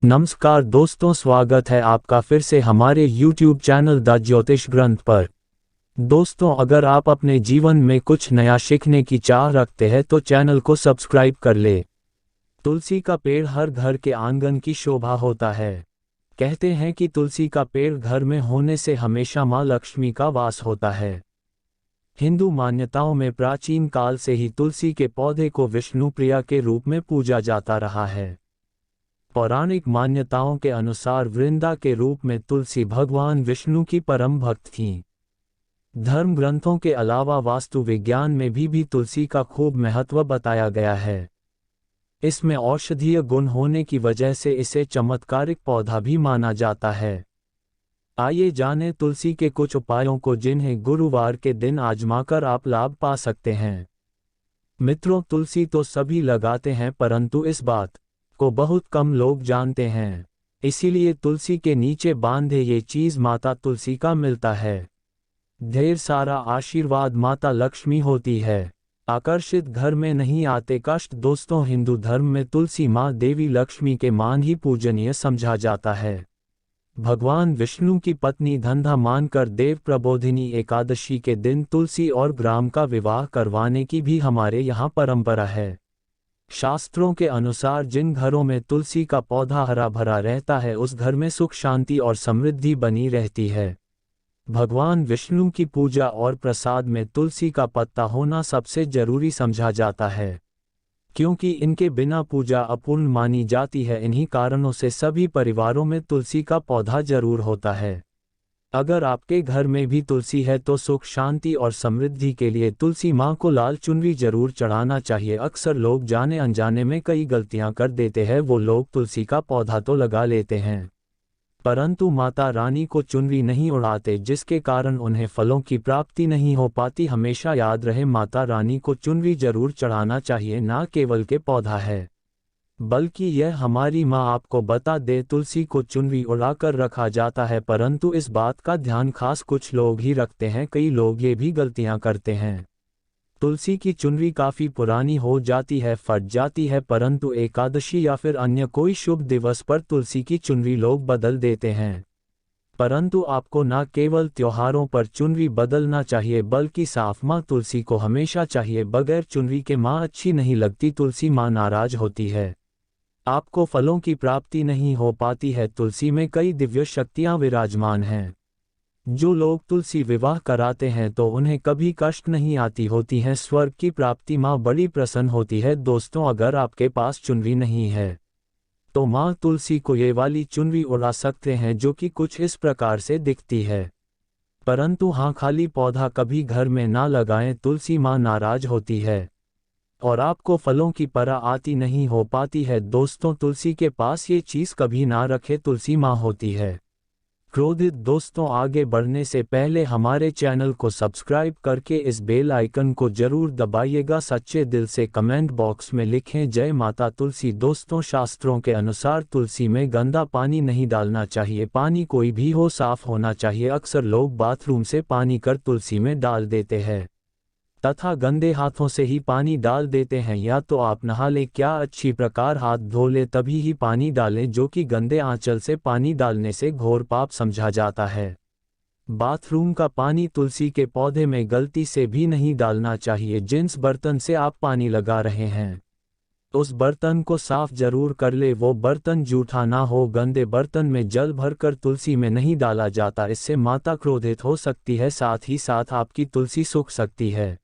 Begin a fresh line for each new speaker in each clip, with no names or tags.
नमस्कार दोस्तों, स्वागत है आपका फिर से हमारे YouTube चैनल द ज्योतिष ग्रंथ पर। दोस्तों, अगर आप अपने जीवन में कुछ नया सीखने की चाह रखते हैं तो चैनल को सब्सक्राइब कर ले। तुलसी का पेड़ हर घर के आंगन की शोभा होता है। कहते हैं कि तुलसी का पेड़ घर में होने से हमेशा माँ लक्ष्मी का वास होता है। हिंदू मान्यताओं में प्राचीन काल से ही तुलसी के पौधे को विष्णु प्रिया के रूप में पूजा जाता रहा है। पौराणिक मान्यताओं के अनुसार वृंदा के रूप में तुलसी भगवान विष्णु की परम भक्त थीं। धर्म ग्रंथों के अलावा वास्तु विज्ञान में भी तुलसी का खूब महत्व बताया गया है। इसमें औषधीय गुण होने की वजह से इसे चमत्कारिक पौधा भी माना जाता है। आइए जानें तुलसी के कुछ उपायों को जिन्हें गुरुवार के दिन आजमाकर आप लाभ पा सकते हैं। मित्रों, तुलसी तो सभी लगाते हैं, परंतु इस बात को बहुत कम लोग जानते हैं। इसीलिए तुलसी के नीचे बांधे ये चीज माता तुलसी का मिलता है। ढेर सारा आशीर्वाद माता लक्ष्मी होती है। आकर्षित घर में नहीं आते कष्ट। दोस्तों, हिंदू धर्म में तुलसी माँ देवी लक्ष्मी के मान ही पूजनीय समझा जाता है। भगवान विष्णु की पत्नी धंधा मानकर देव प्रबोधिनी एकादशी के दिन तुलसी और ग्राम का विवाह करवाने की भी हमारे यहाँ परंपरा है। शास्त्रों के अनुसार जिन घरों में तुलसी का पौधा हरा भरा रहता है उस घर में सुख शांति और समृद्धि बनी रहती है। भगवान विष्णु की पूजा और प्रसाद में तुलसी का पत्ता होना सबसे जरूरी समझा जाता है, क्योंकि इनके बिना पूजा अपूर्ण मानी जाती है। इन्हीं कारणों से सभी परिवारों में तुलसी का पौधा जरूर होता है। अगर आपके घर में भी तुलसी है तो सुख शांति और समृद्धि के लिए तुलसी माँ को लाल चुनरी जरूर चढ़ाना चाहिए। अक्सर लोग जाने अनजाने में कई गलतियां कर देते हैं। वो लोग तुलसी का पौधा तो लगा लेते हैं, परंतु माता रानी को चुनरी नहीं उड़ाते, जिसके कारण उन्हें फलों की प्राप्ति नहीं हो पाती। हमेशा याद रहे, माता रानी को चुनरी जरूर चढ़ाना चाहिए, ना केवल के पौधा है बल्कि यह हमारी माँ आपको बता दे। तुलसी को चुनरी उड़ाकर रखा जाता है, परंतु इस बात का ध्यान खास कुछ लोग ही रखते हैं। कई लोग ये भी गलतियां करते हैं। तुलसी की चुनरी काफ़ी पुरानी हो जाती है, फट जाती है, परंतु एकादशी या फिर अन्य कोई शुभ दिवस पर तुलसी की चुनरी लोग बदल देते हैं। परंतु आपको न केवल त्योहारों पर चुनरी बदलना चाहिए बल्कि साफ माँ तुलसी को हमेशा चाहिए। बगैर चुनरी के माँ अच्छी नहीं लगती। तुलसी माँ नाराज होती है, आपको फलों की प्राप्ति नहीं हो पाती है। तुलसी में कई दिव्य शक्तियां विराजमान हैं। जो लोग तुलसी विवाह कराते हैं तो उन्हें कभी कष्ट नहीं आती होती हैं। स्वर्ग की प्राप्ति माँ बड़ी प्रसन्न होती है। दोस्तों, अगर आपके पास चुनरी नहीं है तो माँ तुलसी को ये वाली चुनरी उड़ा सकते हैं, जो कि कुछ इस प्रकार से दिखती है। परंतु हाँ, खाली पौधा कभी घर में ना लगाएं, तुलसी माँ नाराज होती है और आपको फलों की परह आती नहीं हो पाती है। दोस्तों, तुलसी के पास ये चीज़ कभी ना रखे, तुलसी माँ होती है क्रोधित। दोस्तों, आगे बढ़ने से पहले हमारे चैनल को सब्सक्राइब करके इस बेल आइकन को जरूर दबाइएगा। सच्चे दिल से कमेंट बॉक्स में लिखें जय माता तुलसी। दोस्तों, शास्त्रों के अनुसार तुलसी में गंदा पानी नहीं डालना चाहिए। पानी कोई भी हो, साफ होना चाहिए। अक्सर लोग बाथरूम से पानी कर तुलसी में डाल देते हैं तथा गंदे हाथों से ही पानी डाल देते हैं। या तो आप नहा लें, क्या अच्छी प्रकार हाथ धो ले तभी ही पानी डालें, जो कि गंदे आंचल से पानी डालने से घोर पाप समझा जाता है। बाथरूम का पानी तुलसी के पौधे में गलती से भी नहीं डालना चाहिए। जिस बर्तन से आप पानी लगा रहे हैं उस बर्तन को साफ जरूर कर ले। वो बर्तन जूठा ना हो। गंदे बर्तन में जल भरकर तुलसी में नहीं डाला जाता, इससे माता क्रोधित हो सकती है। साथ ही साथ आपकी तुलसी सूख सकती है।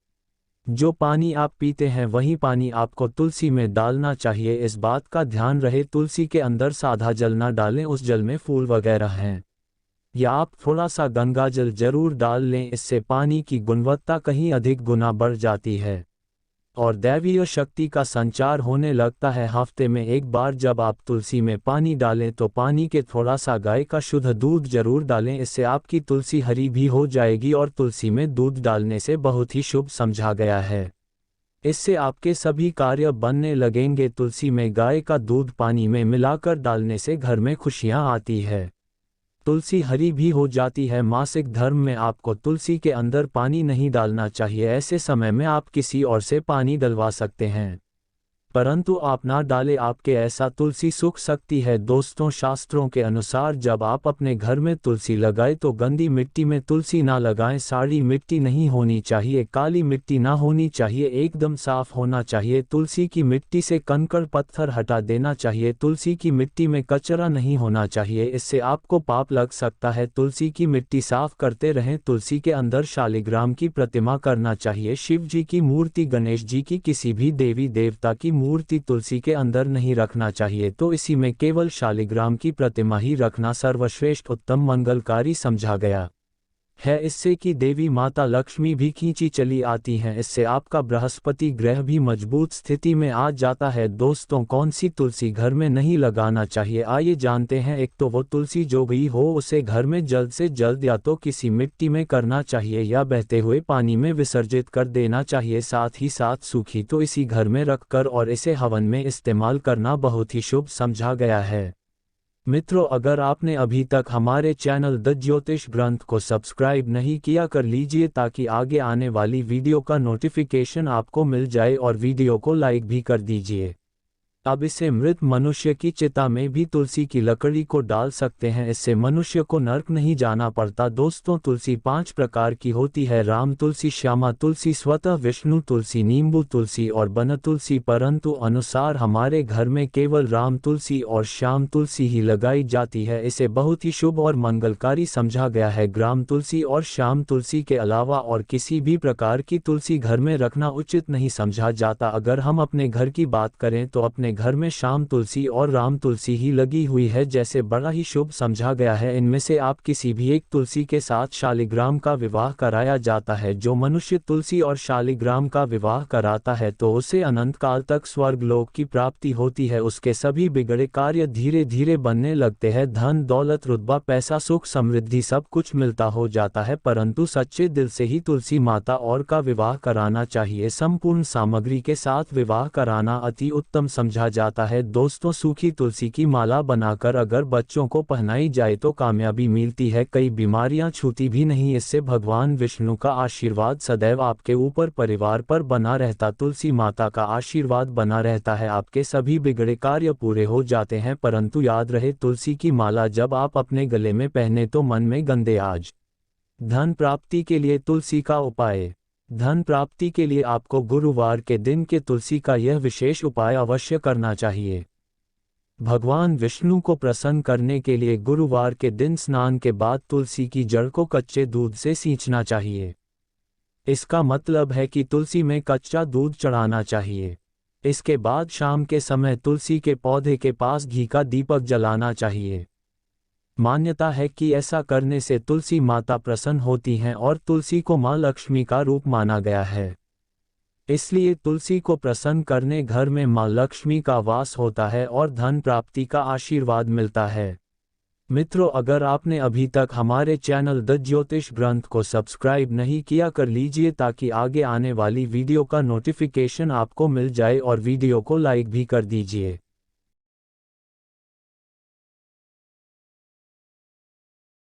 जो पानी आप पीते हैं वही पानी आपको तुलसी में डालना चाहिए। इस बात का ध्यान रहे, तुलसी के अंदर सादा जल ना डालें, उस जल में फूल वगैरह हैं। या आप थोड़ा सा गंगा जल जरूर डाल लें, इससे पानी की गुणवत्ता कहीं अधिक गुना बढ़ जाती है और दैवीय शक्ति का संचार होने लगता है। हफ्ते में एक बार जब आप तुलसी में पानी डालें तो पानी के थोड़ा सा गाय का शुद्ध दूध जरूर डालें, इससे आपकी तुलसी हरी भी हो जाएगी और तुलसी में दूध डालने से बहुत ही शुभ समझा गया है। इससे आपके सभी कार्य बनने लगेंगे। तुलसी में गाय का दूध पानी में मिलाकर डालने से घर में खुशियां आती है। तुलसी हरी भी हो जाती है। मासिक धर्म में आपको तुलसी के अंदर पानी नहीं डालना चाहिए। ऐसे समय में आप किसी और से पानी डलवा सकते हैं। परंतु आप ना डालें, आपके ऐसा तुलसी सूख सकती है। दोस्तों, शास्त्रों के अनुसार जब आप अपने घर में तुलसी लगाएं तो गंदी मिट्टी में तुलसी ना लगाएं। साड़ी मिट्टी नहीं होनी चाहिए, काली मिट्टी ना होनी चाहिए, एकदम साफ होना चाहिए। तुलसी की मिट्टी से कंकड़ पत्थर हटा देना चाहिए। तुलसी की मिट्टी में कचरा नहीं होना चाहिए, इससे आपको पाप लग सकता है। तुलसी की मिट्टी साफ करते रहें। तुलसी के अंदर शालिग्राम की प्रतिमा करना चाहिए। शिव जी की मूर्ति, गणेश जी की, किसी भी देवी देवता की मूर्ति तुलसी के अंदर नहीं रखना चाहिए। तो इसी में केवल शालिग्राम की प्रतिमा ही रखना सर्वश्रेष्ठ उत्तम मंगलकारी समझा गया है। इससे कि देवी माता लक्ष्मी भी खींची चली आती हैं। इससे आपका बृहस्पति ग्रह भी मजबूत स्थिति में आ जाता है। दोस्तों, कौन सी तुलसी घर में नहीं लगाना चाहिए, आइए जानते हैं। एक तो वो तुलसी जो भी हो उसे घर में जल्द से जल्द या तो किसी मिट्टी में करना चाहिए या बहते हुए पानी में विसर्जित कर देना चाहिए। साथ ही साथ सूखी तो इसी घर में रखकर और इसे हवन में इस्तेमाल करना बहुत ही शुभ समझा गया है। मित्रों, अगर आपने अभी तक हमारे चैनल द ज्योतिष ग्रंथ को सब्सक्राइब नहीं किया, कर लीजिए ताकि आगे आने वाली वीडियो का नोटिफिकेशन आपको मिल जाए और वीडियो को लाइक भी कर दीजिए। अब इसे मृत मनुष्य की चिता में भी तुलसी की लकड़ी को डाल सकते हैं, इससे मनुष्य को नर्क नहीं जाना पड़ता। दोस्तों, तुलसी 5 प्रकार की होती है: राम तुलसी, श्यामा तुलसी, स्वतः विष्णु तुलसी, नींबू तुलसी और वन तुलसी। परंतु अनुसार हमारे घर में केवल राम तुलसी और श्याम तुलसी ही लगाई जाती है। इसे बहुत ही शुभ और मंगलकारी समझा गया है। ग्राम तुलसी और श्याम तुलसी के अलावा और किसी भी प्रकार की तुलसी घर में रखना उचित नहीं समझा जाता। अगर हम अपने घर की बात करें तो अपने घर में श्याम तुलसी और राम तुलसी ही लगी हुई है, जैसे बड़ा ही शुभ समझा गया है। इनमें से आप किसी भी एक तुलसी के साथ शालिग्राम का विवाह कराया जाता है। जो मनुष्य तुलसी और शालिग्राम का विवाह कराता है तो उसे अनंत काल तक स्वर्ग लोक की प्राप्ति होती है। उसके सभी बिगड़े कार्य धीरे धीरे बनने लगते हैं। धन दौलत रुतबा पैसा सुख समृद्धि सब कुछ मिलता हो जाता है। परंतु सच्चे दिल से ही तुलसी माता और का विवाह कराना चाहिए। संपूर्ण सामग्री के साथ विवाह कराना अति उत्तम समझा जाता है। दोस्तों, सूखी तुलसी की माला बनाकर अगर बच्चों को पहनाई जाए तो कामयाबी मिलती है, कई बीमारियां छूती भी नहीं। इससे भगवान विष्णु का आशीर्वाद सदैव आपके ऊपर परिवार पर बना रहता। तुलसी माता का आशीर्वाद बना रहता है, आपके सभी बिगड़े कार्य पूरे हो जाते हैं। परंतु याद रहे, तुलसी की माला जब आप अपने गले में पहने तो मन में गंदे आज। धन प्राप्ति के लिए तुलसी का उपाय। धन प्राप्ति के लिए आपको गुरुवार के दिन के तुलसी का यह विशेष उपाय अवश्य करना चाहिए। भगवान विष्णु को प्रसन्न करने के लिए गुरुवार के दिन स्नान के बाद तुलसी की जड़ को कच्चे दूध से सींचना चाहिए। इसका मतलब है कि तुलसी में कच्चा दूध चढ़ाना चाहिए। इसके बाद शाम के समय तुलसी के पौधे के पास घी का दीपक जलाना चाहिए। मान्यता है कि ऐसा करने से तुलसी माता प्रसन्न होती हैं और तुलसी को मां लक्ष्मी का रूप माना गया है। इसलिए तुलसी को प्रसन्न करने घर में मां लक्ष्मी का वास होता है और धन प्राप्ति का आशीर्वाद मिलता है। मित्रों, अगर आपने अभी तक हमारे चैनल द ज्योतिष ग्रंथ को सब्सक्राइब नहीं किया, कर लीजिए ताकि आगे आने वाली वीडियो का नोटिफिकेशन आपको मिल जाए और वीडियो को लाइक भी कर दीजिए।